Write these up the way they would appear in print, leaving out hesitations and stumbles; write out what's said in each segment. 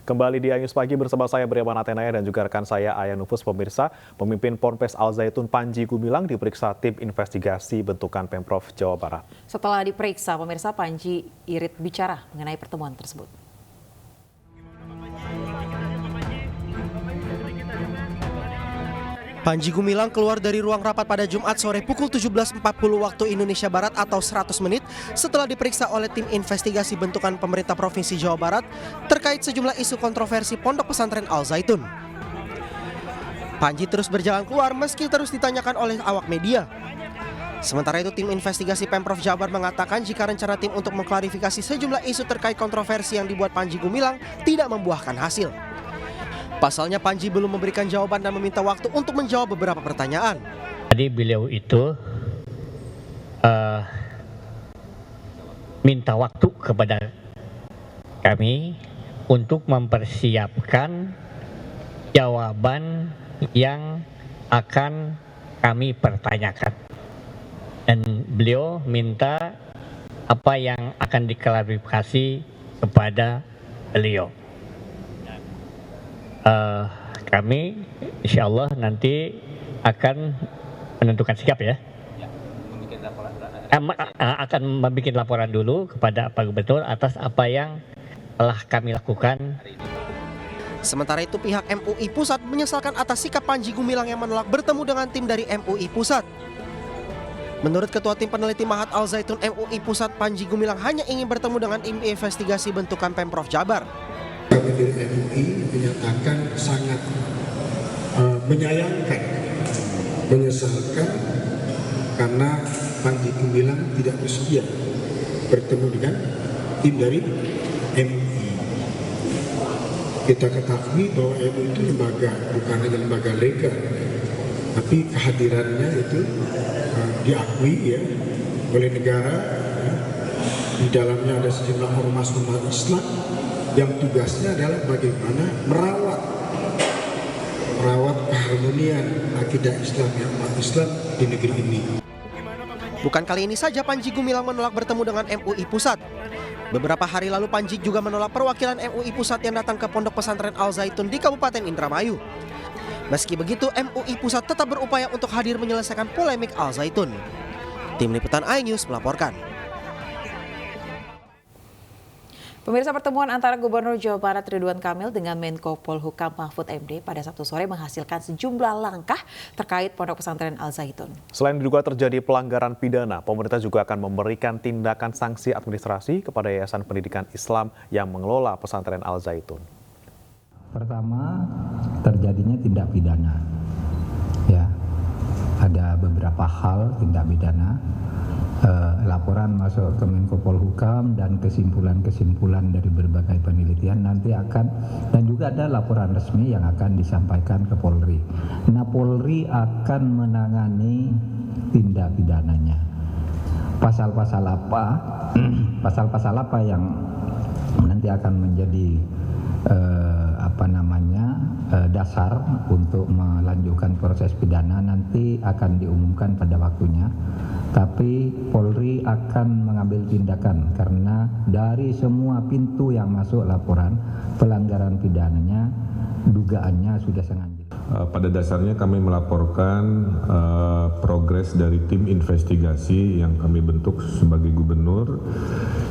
Kembali di News Pagi bersama saya Briaman Atenaya dan juga rekan saya Ayah Nufus. Pemirsa, pemimpin Ponpes Al Zaitun Panji Gumilang diperiksa tim investigasi bentukan Pemprov Jawa Barat. Setelah diperiksa, pemirsa, Panji irit bicara mengenai pertemuan tersebut. Panji Gumilang keluar dari ruang rapat pada Jumat sore pukul 17.40 waktu Indonesia Barat atau 100 menit setelah diperiksa oleh tim investigasi bentukan pemerintah Provinsi Jawa Barat terkait sejumlah isu kontroversi Pondok Pesantren Al Zaitun. Panji terus berjalan keluar meski terus ditanyakan oleh awak media. Sementara itu tim investigasi Pemprov Jabar mengatakan jika rencana tim untuk mengklarifikasi sejumlah isu terkait kontroversi yang dibuat Panji Gumilang tidak membuahkan hasil. Pasalnya Panji belum memberikan jawaban dan meminta waktu untuk menjawab beberapa pertanyaan. Tadi beliau itu minta waktu kepada kami untuk mempersiapkan jawaban yang akan kami pertanyakan. Dan beliau minta apa yang akan diklarifikasi kepada beliau. Kami insya Allah nanti akan menentukan sikap ya. Akan membuat laporan dulu kepada Pak Gubernur atas apa yang telah kami lakukan. Sementara itu pihak MUI Pusat menyesalkan atas sikap Panji Gumilang yang menolak bertemu dengan tim dari MUI Pusat. Menurut Ketua Tim Peneliti Mahat Al Zaitun MUI Pusat, Panji Gumilang hanya ingin bertemu dengan tim investigasi bentukan Pemprov Jabar. Kami dari MUI menyatakan sangat menyayangkan, menyesalkan karena Panji Gumilang tidak bersedia bertemu dengan tim dari MUI. Kita ketahui bahwa MUI itu lembaga, bukan hanya lembaga legal, tapi kehadirannya itu diakui ya oleh negara. Di dalamnya ada sejumlah ormas umat Islam yang tugasnya adalah bagaimana merawat keharmonian akidah Islam yang umat Islam di negeri ini. Bukan kali ini saja Panji Gumilang menolak bertemu dengan MUI Pusat. Beberapa hari lalu Panji juga menolak perwakilan MUI Pusat yang datang ke Pondok Pesantren Al Zaitun di Kabupaten Indramayu. Meski begitu, MUI Pusat tetap berupaya untuk hadir menyelesaikan polemik Al Zaitun. Tim Liputan iNews melaporkan. Pemirsa, pertemuan antara Gubernur Jawa Barat Ridwan Kamil dengan Menko Polhukam Mahfud MD pada Sabtu sore menghasilkan sejumlah langkah terkait Pondok Pesantren Al Zaitun. Selain diduga terjadi pelanggaran pidana, pemerintah juga akan memberikan tindakan sanksi administrasi kepada Yayasan Pendidikan Islam yang mengelola Pesantren Al Zaitun. Pertama, terjadinya tindak pidana. Ya, ada beberapa hal tindak pidana. Laporan masuk ke Menko Polhukam dan kesimpulan-kesimpulan dari berbagai penelitian nanti akan, dan juga ada laporan resmi yang akan disampaikan ke Polri. Nah, Polri akan menangani tindak pidananya. Pasal-pasal apa yang nanti akan menjadi dasar untuk melanjutkan proses pidana nanti akan diumumkan pada waktunya. Tapi Polri akan mengambil tindakan karena dari semua pintu yang masuk laporan pelanggaran pidananya dugaannya sudah sangat jelas. Pada dasarnya kami melaporkan progres dari tim investigasi yang kami bentuk sebagai gubernur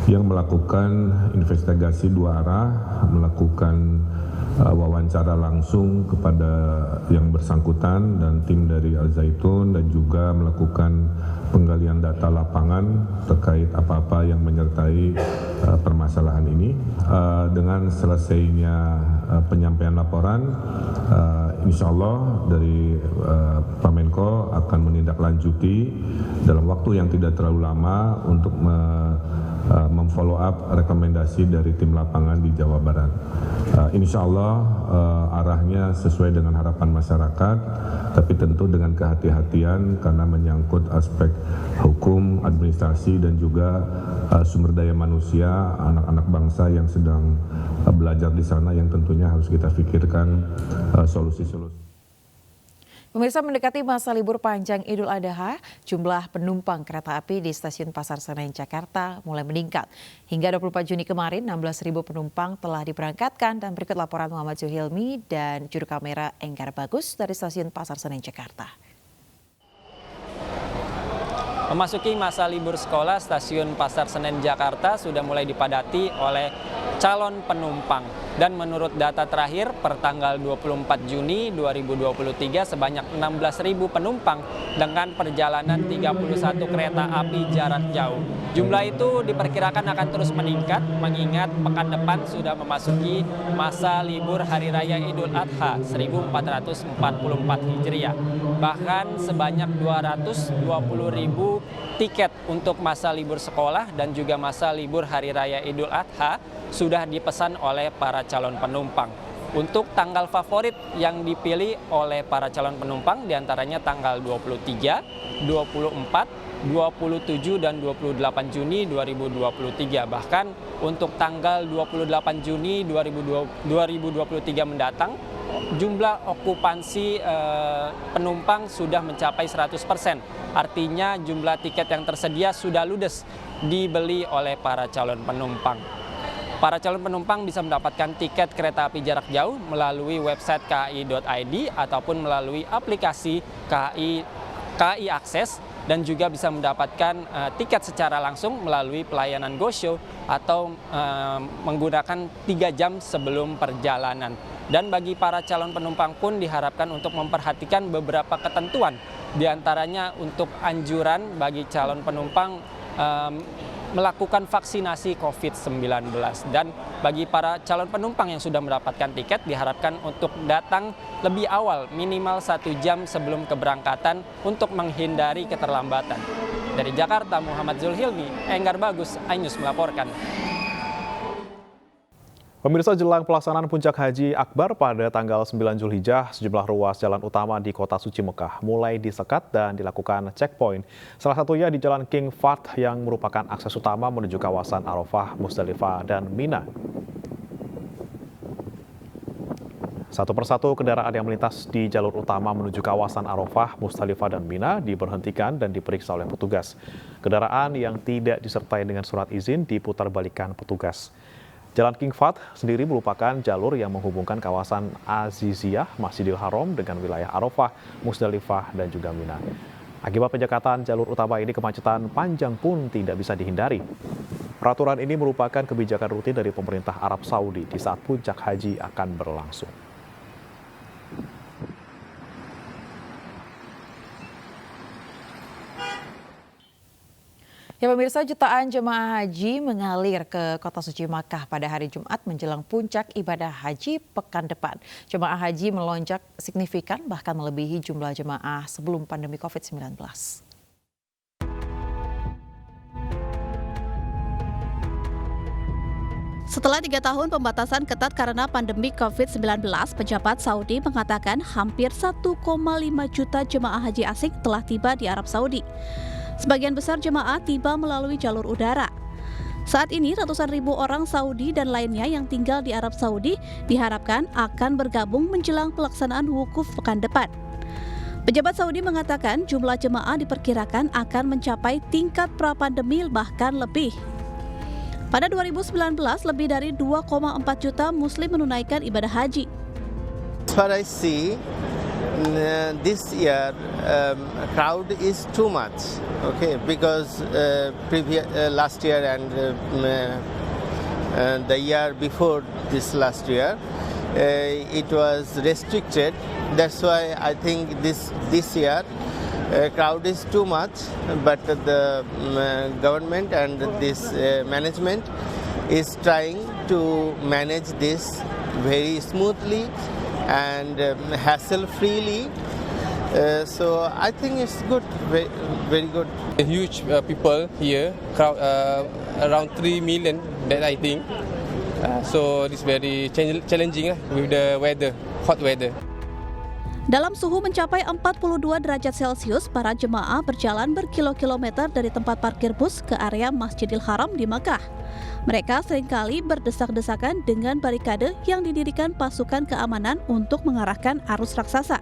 yang melakukan investigasi dua arah, melakukan wawancara langsung kepada yang bersangkutan dan tim dari Al Zaitun dan juga melakukan penggalian data lapangan terkait apa-apa yang menyertai permasalahan ini. Dengan selesainya penyampaian laporan, insya Allah dari Pak Menko akan menindaklanjuti dalam waktu yang tidak terlalu lama untuk memfollow up rekomendasi dari tim lapangan di Jawa Barat. Insya Allah arahnya sesuai dengan harapan masyarakat, tapi tentu dengan kehati-hatian karena menyangkut aspek hukum, administrasi dan juga sumber daya manusia, anak-anak bangsa yang sedang belajar di sana yang tentunya harus kita pikirkan solusi-solusi. Pemirsa, mendekati masa libur panjang Idul Adha, jumlah penumpang kereta api di stasiun Pasar Senen, Jakarta mulai meningkat. Hingga 24 Juni kemarin, 16.000 penumpang telah diberangkatkan dan berikut laporan Muhammad Zuhilmi dan juru kamera Enggar Bagus dari stasiun Pasar Senen, Jakarta. Memasuki masa libur sekolah, stasiun Pasar Senen Jakarta sudah mulai dipadati oleh calon penumpang. Dan menurut data terakhir per tanggal 24 Juni 2023 sebanyak 16.000 penumpang dengan perjalanan 31 kereta api jarak jauh. Jumlah itu diperkirakan akan terus meningkat mengingat pekan depan sudah memasuki masa libur Hari Raya Idul Adha 1444 Hijriah. Bahkan sebanyak 220.000 tiket untuk masa libur sekolah dan juga masa libur Hari Raya Idul Adha sudah dipesan oleh para calon penumpang. Untuk tanggal favorit yang dipilih oleh para calon penumpang diantaranya tanggal 23, 24, 27 dan 28 Juni 2023. Bahkan untuk tanggal 28 Juni 2023 mendatang, jumlah okupansi penumpang sudah mencapai 100%. Artinya jumlah tiket yang tersedia sudah ludes dibeli oleh para calon penumpang. Para calon penumpang bisa mendapatkan tiket kereta api jarak jauh melalui website kai.id ataupun melalui aplikasi KAI Akses dan juga bisa mendapatkan tiket secara langsung melalui pelayanan GoShow atau menggunakan 3 jam sebelum perjalanan. Dan bagi para calon penumpang pun diharapkan untuk memperhatikan beberapa ketentuan, diantaranya untuk anjuran bagi calon penumpang melakukan vaksinasi COVID-19. Dan bagi para calon penumpang yang sudah mendapatkan tiket diharapkan untuk datang lebih awal minimal 1 jam sebelum keberangkatan untuk menghindari keterlambatan. Dari Jakarta, Muhammad Zulhilmi, Enggar Bagus, iNews melaporkan. Pemirsa, jelang pelaksanaan Puncak Haji Akbar pada tanggal 9 Zulhijjah, sejumlah ruas jalan utama di Kota Suci Mekah mulai disekat dan dilakukan checkpoint. Salah satunya di Jalan King Fahd yang merupakan akses utama menuju kawasan Arafah, Musdalifah, dan Mina. Satu persatu kendaraan yang melintas di jalur utama menuju kawasan Arafah, Musdalifah, dan Mina diberhentikan dan diperiksa oleh petugas. Kendaraan yang tidak disertai dengan surat izin diputarbalikkan petugas. Jalan King Fahd sendiri merupakan jalur yang menghubungkan kawasan Aziziyah, Masjidil Haram dengan wilayah Arafah, Musdalifah, dan juga Mina. Akibat penyekatan jalur utama ini, kemacetan panjang pun tidak bisa dihindari. Peraturan ini merupakan kebijakan rutin dari pemerintah Arab Saudi di saat puncak haji akan berlangsung. Ya pemirsa, jutaan jemaah haji mengalir ke Kota Suci Makkah pada hari Jumat menjelang puncak ibadah haji pekan depan. Jemaah haji melonjak signifikan bahkan melebihi jumlah jemaah sebelum pandemi COVID-19. Setelah 3 tahun pembatasan ketat karena pandemi COVID-19, pejabat Saudi mengatakan hampir 1,5 juta jemaah haji asing telah tiba di Arab Saudi. Sebagian besar jemaah tiba melalui jalur udara. Saat ini ratusan ribu orang Saudi dan lainnya yang tinggal di Arab Saudi diharapkan akan bergabung menjelang pelaksanaan wukuf pekan depan. Pejabat Saudi mengatakan jumlah jemaah diperkirakan akan mencapai tingkat pra-pandemi bahkan lebih. Pada 2019, lebih dari 2,4 juta Muslim menunaikan ibadah haji. As far as I see, this year crowd is too much, okay, because last year and the year before this last year it was restricted. That's why I think this year crowd is too much, but the government and this management is trying to manage this very smoothly and hassle-freely. So I think it's good, very good. A huge people here, crowd around 3 million, that I think. So it's very challenging with the weather, hot weather. Dalam suhu mencapai 42 derajat Celcius, para jemaah berjalan berkilo-kilometer dari tempat parkir bus ke area Masjidil Haram di Makkah. Mereka seringkali berdesak-desakan dengan barikade yang didirikan pasukan keamanan untuk mengarahkan arus raksasa.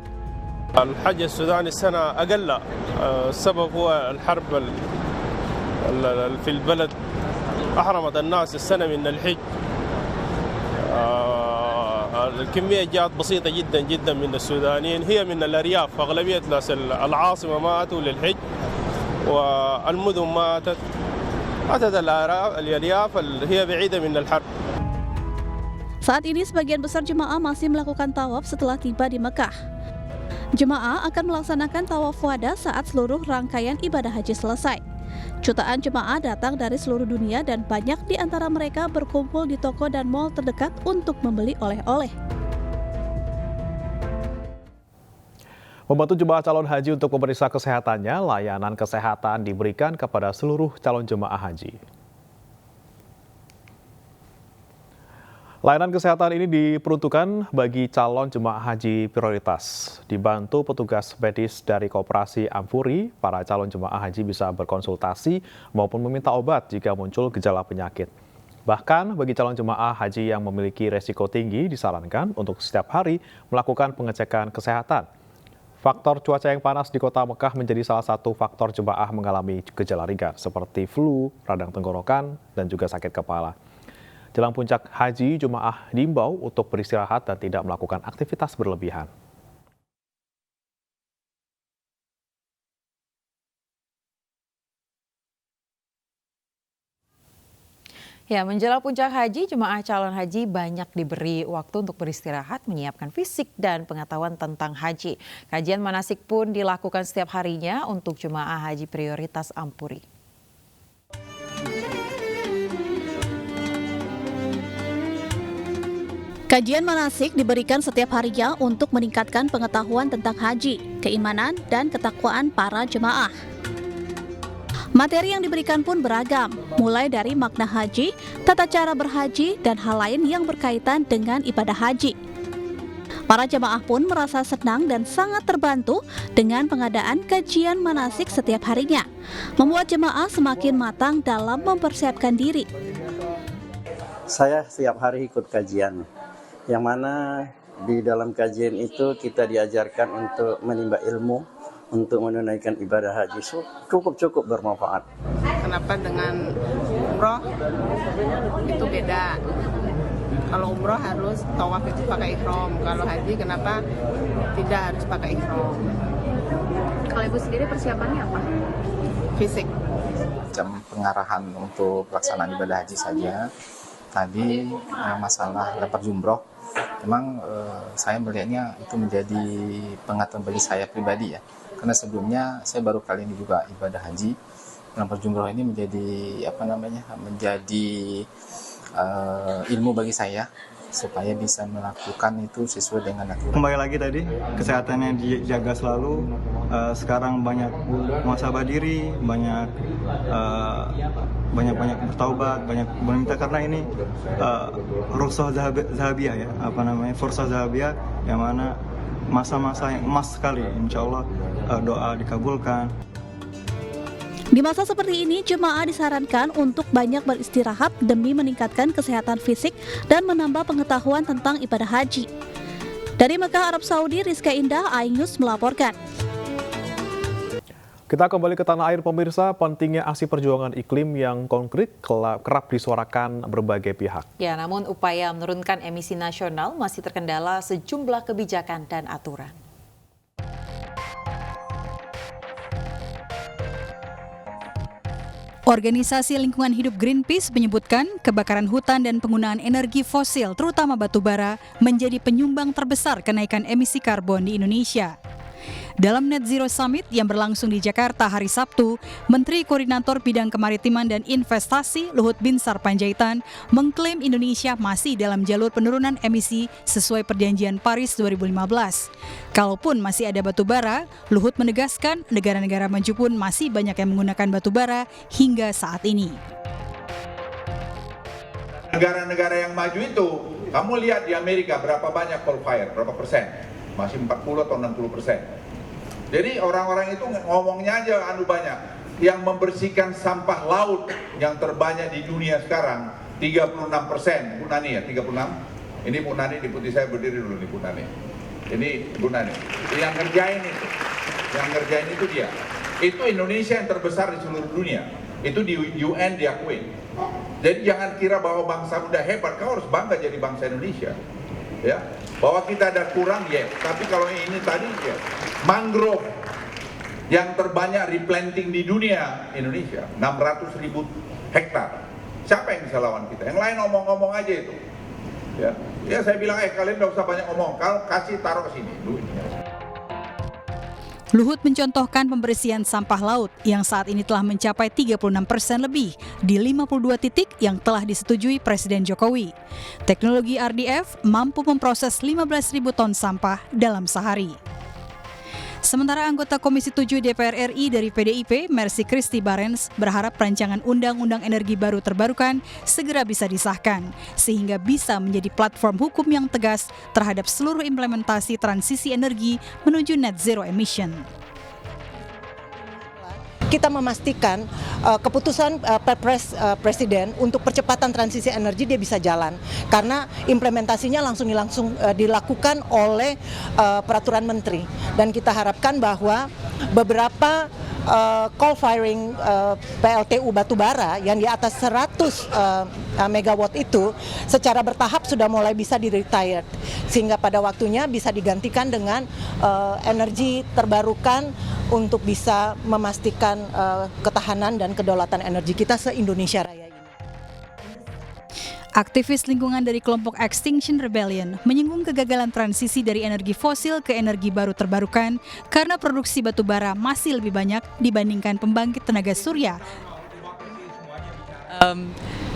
الحج السوداني السنة أقل. السبب هو الحرب في البلد أحرمت الناس السنة من الحج. الكمية جاءت بسيطة جدا جدا من السودانيين، هي من الأرياف، أغلبية ناس العاصمة ماتوا للحج والمدن ماتت الأرياف هي بعيدة من الحرب. Saat ini sebagian besar jemaah masih melakukan tawaf setelah tiba di Mekah. Jemaah akan melaksanakan tawaf wada saat seluruh rangkaian ibadah haji selesai. Jutaan jemaah datang dari seluruh dunia dan banyak di antara mereka berkumpul di toko dan mal terdekat untuk membeli oleh-oleh. Membantu jemaah calon haji untuk memeriksa kesehatannya, layanan kesehatan diberikan kepada seluruh calon jemaah haji. Layanan kesehatan ini diperuntukkan bagi calon jemaah haji prioritas. Dibantu petugas medis dari Koperasi Ampuri, para calon jemaah haji bisa berkonsultasi maupun meminta obat jika muncul gejala penyakit. Bahkan bagi calon jemaah haji yang memiliki resiko tinggi disarankan untuk setiap hari melakukan pengecekan kesehatan. Faktor cuaca yang panas di kota Mekah menjadi salah satu faktor jemaah mengalami gejala ringan seperti flu, radang tenggorokan, dan juga sakit kepala. Jelang puncak haji, jemaah diimbau untuk beristirahat dan tidak melakukan aktivitas berlebihan. Ya, menjelang puncak haji, jemaah calon haji banyak diberi waktu untuk beristirahat, menyiapkan fisik dan pengetahuan tentang haji. Kajian manasik pun dilakukan setiap harinya untuk jemaah haji prioritas Ampuri. Kajian manasik diberikan setiap harinya untuk meningkatkan pengetahuan tentang haji, keimanan, dan ketakwaan para jemaah. Materi yang diberikan pun beragam, mulai dari makna haji, tata cara berhaji, dan hal lain yang berkaitan dengan ibadah haji. Para jemaah pun merasa senang dan sangat terbantu dengan pengadaan kajian manasik setiap harinya, membuat jemaah semakin matang dalam mempersiapkan diri. Saya setiap hari ikut kajian, yang mana di dalam kajian itu kita diajarkan untuk menimba ilmu, untuk menunaikan ibadah haji, cukup bermanfaat. Kenapa dengan umroh itu beda? Kalau umroh harus tawaf itu pakai ihram, kalau haji kenapa tidak harus pakai ihram? Kalau Ibu sendiri persiapannya apa? Fisik. Jam pengarahan untuk pelaksanaan ibadah haji saja. Tadi masalah lempar jumroh, memang saya melihatnya itu menjadi pengetahuan bagi saya pribadi ya. Karena sebelumnya saya baru kali ini juga ibadah haji. Lempar jumroh ini menjadi ilmu bagi saya supaya bisa melakukan itu sesuai dengan aturan. Kembali lagi tadi, kesehatannya dijaga selalu. Sekarang banyak muhasabah diri, banyak bertaubat, banyak meminta, karena ini rukhsah zahabiyah ya, fursah zahabiyah, yang mana masa-masa yang emas sekali, insya Allah doa dikabulkan. Di masa seperti ini, jemaah disarankan untuk banyak beristirahat demi meningkatkan kesehatan fisik dan menambah pengetahuan tentang ibadah haji. Dari Mekah, Arab Saudi, Rizka Indah, iNews melaporkan. Kita kembali ke tanah air, pemirsa. Pentingnya aksi perjuangan iklim yang konkret kerap disuarakan berbagai pihak. Ya, namun upaya menurunkan emisi nasional masih terkendala sejumlah kebijakan dan aturan. Organisasi Lingkungan Hidup Greenpeace menyebutkan kebakaran hutan dan penggunaan energi fosil, terutama batu bara, menjadi penyumbang terbesar kenaikan emisi karbon di Indonesia. Dalam Net Zero Summit yang berlangsung di Jakarta hari Sabtu, Menteri Koordinator Bidang Kemaritiman dan Investasi Luhut Binsar Panjaitan mengklaim Indonesia masih dalam jalur penurunan emisi sesuai Perjanjian Paris 2015. Kalaupun masih ada batu bara, Luhut menegaskan negara-negara maju pun masih banyak yang menggunakan batu bara hingga saat ini. Negara-negara yang maju itu, kamu lihat di Amerika berapa banyak coal fire, berapa persen? Masih 40 atau 60%. Jadi orang-orang itu ngomongnya aja banyak. Yang membersihkan sampah laut yang terbanyak di dunia sekarang 36%. Bu Nani ya, 36. Ini Bu Nani, di putih saya berdiri dulu nih Bu Nani. Ini guna nih. Yang ngerjain itu dia. Itu Indonesia yang terbesar di seluruh dunia. Itu di UN diakui. Jadi jangan kira bahwa bangsa udah hebat, kau harus bangga jadi bangsa Indonesia. Ya, bahwa kita ada kurang ya. Tapi kalau ini tadi ya, mangrove yang terbanyak replanting di dunia Indonesia, 600.000 hektar. Siapa yang bisa lawan kita? Yang lain ngomong-ngomong aja itu. Ya saya bilang kalian nggak usah banyak ngomong, kalau kasih taruh ke sini duitnya. Luhut mencontohkan pembersihan sampah laut yang saat ini telah mencapai 36% lebih di 52 titik yang telah disetujui Presiden Jokowi. Teknologi RDF mampu memproses 15.000 ton sampah dalam sehari. Sementara anggota Komisi 7 DPR RI dari PDIP, Mercy Christy Barens, berharap rancangan Undang-Undang Energi Baru Terbarukan segera bisa disahkan, sehingga bisa menjadi platform hukum yang tegas terhadap seluruh implementasi transisi energi menuju net zero emission. Kita memastikan keputusan Perpres Presiden untuk percepatan transisi energi dia bisa jalan karena implementasinya langsung dilakukan oleh peraturan menteri, dan kita harapkan bahwa beberapa coal firing PLTU batubara yang di atas 100 megawatt itu secara bertahap sudah mulai bisa di-retired, sehingga pada waktunya bisa digantikan dengan energi terbarukan untuk bisa memastikan ketahanan dan kedaulatan energi kita se-Indonesia Raya ini. Aktivis lingkungan dari kelompok Extinction Rebellion menyinggung kegagalan transisi dari energi fosil ke energi baru terbarukan karena produksi batu bara masih lebih banyak dibandingkan pembangkit tenaga surya.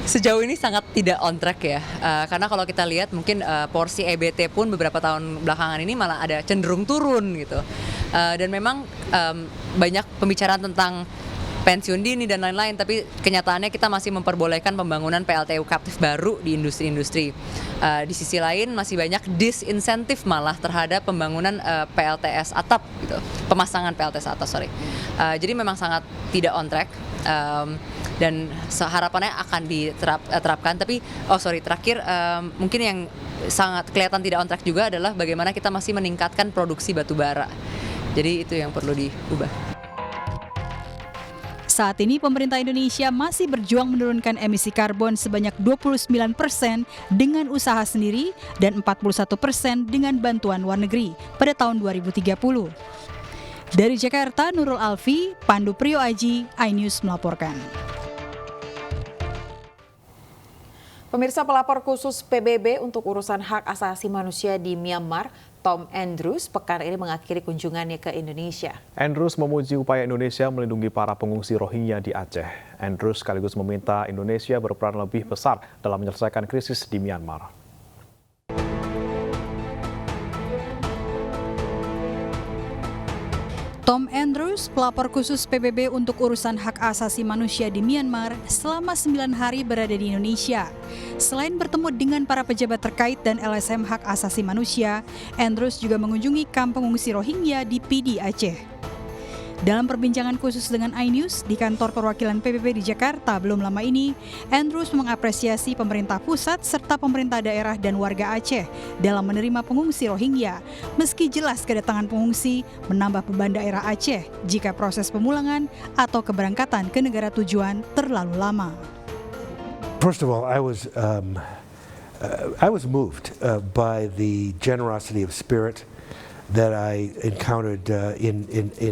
Sejauh ini sangat tidak on track ya, karena kalau kita lihat mungkin porsi EBT pun beberapa tahun belakangan ini malah ada cenderung turun gitu, dan memang banyak pembicaraan tentang pensiun dini dan lain-lain, tapi kenyataannya kita masih memperbolehkan pembangunan PLTU kaptif baru di industri-industri. Di sisi lain masih banyak disinsentif malah terhadap pembangunan PLTS atap gitu, pemasangan PLTS atap jadi memang sangat tidak on track. Dan harapannya akan diterapkan, tapi terakhir mungkin yang sangat kelihatan tidak on track juga adalah bagaimana kita masih meningkatkan produksi batu bara. Jadi itu yang perlu diubah. Saat ini pemerintah Indonesia masih berjuang menurunkan emisi karbon sebanyak 29% dengan usaha sendiri dan 41% dengan bantuan luar negeri pada tahun 2030. Dari Jakarta, Nurul Alfi, Pandu Priyo Aji, iNews melaporkan. Pemirsa, pelapor khusus PBB untuk urusan hak asasi manusia di Myanmar, Tom Andrews, pekan ini mengakhiri kunjungannya ke Indonesia. Andrews memuji upaya Indonesia melindungi para pengungsi Rohingya di Aceh. Andrews sekaligus meminta Indonesia berperan lebih besar dalam menyelesaikan krisis di Myanmar. Tom Andrews, pelapor khusus PBB untuk urusan hak asasi manusia di Myanmar, selama 9 hari berada di Indonesia. Selain bertemu dengan para pejabat terkait dan LSM hak asasi manusia, Andrews juga mengunjungi kamp pengungsi Rohingya di Pidi, Aceh. Dalam perbincangan khusus dengan iNews di kantor perwakilan PBB di Jakarta belum lama ini, Andrews mengapresiasi pemerintah pusat serta pemerintah daerah dan warga Aceh dalam menerima pengungsi Rohingya, meski jelas kedatangan pengungsi menambah beban daerah Aceh jika proses pemulangan atau keberangkatan ke negara tujuan terlalu lama. First of all, I was moved by the generosity of spirit that I encountered in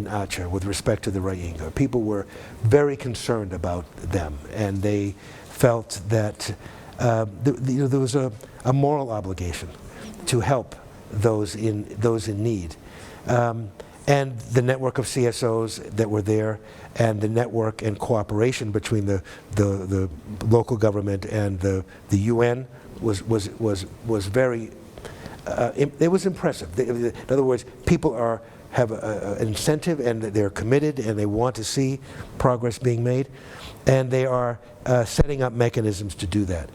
Aceh with respect to the Rohingya. People were very concerned about them, and they felt that there was a moral obligation to help those in need. And the network of CSOs that were there, and the network and cooperation between the local government and the UN was very. It was impressive. In other words, people have an incentive, and they're committed, and they want to see progress being made, and they are setting up mechanisms to do that.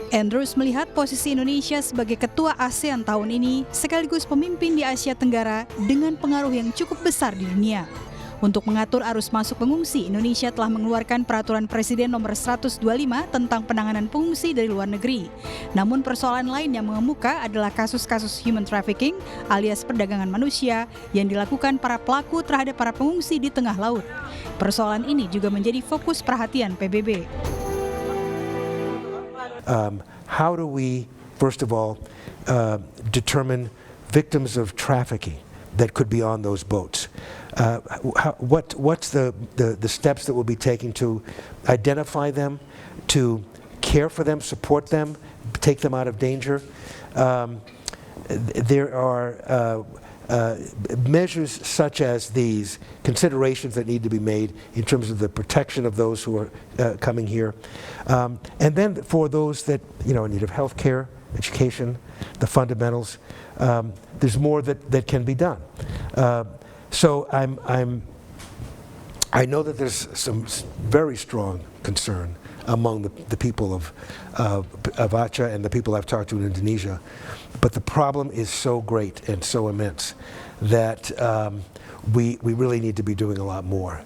Andrews melihat posisi Indonesia sebagai ketua ASEAN tahun ini sekaligus pemimpin di Asia Tenggara dengan pengaruh yang cukup besar di dunia. Untuk mengatur arus masuk pengungsi, Indonesia telah mengeluarkan Peraturan Presiden Nomor 125 tentang penanganan pengungsi dari luar negeri. Namun persoalan lain yang mengemuka adalah kasus-kasus human trafficking alias perdagangan manusia yang dilakukan para pelaku terhadap para pengungsi di tengah laut. Persoalan ini juga menjadi fokus perhatian PBB. How do we, first of all, determine victims of trafficking that could be on those boats? What's the steps that we'll be taking to identify them, to care for them, support them, take them out of danger? There are measures such as these, considerations that need to be made in terms of the protection of those who are coming here. And then for those that, in need of health care, education, the fundamentals, there's more that can be done. So I know that there's some very strong concern among the people of Aceh and the people I've talked to in Indonesia. But the problem is so great and so immense that we really need to be doing a lot more.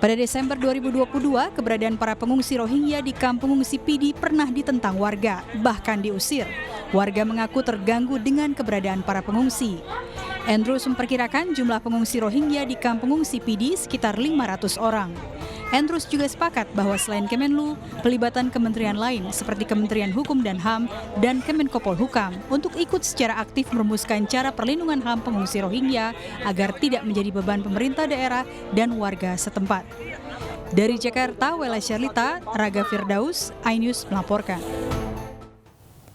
Pada Desember 2022, keberadaan para pengungsi Rohingya di kamp pengungsi Pidi pernah ditentang warga, bahkan diusir. Warga mengaku terganggu dengan keberadaan para pengungsi. Andrews memperkirakan jumlah pengungsi Rohingya di kamp pengungsi Pidi sekitar 500 orang. Andrews juga sepakat bahwa selain Kemenlu, pelibatan kementerian lain seperti Kementerian Hukum dan HAM dan Kemenkopolhukam untuk ikut secara aktif merumuskan cara perlindungan HAM pengungsi Rohingya agar tidak menjadi beban pemerintah daerah dan warga setempat. Dari Jakarta, Wela Syarlita, Raga Firdaus, iNews melaporkan.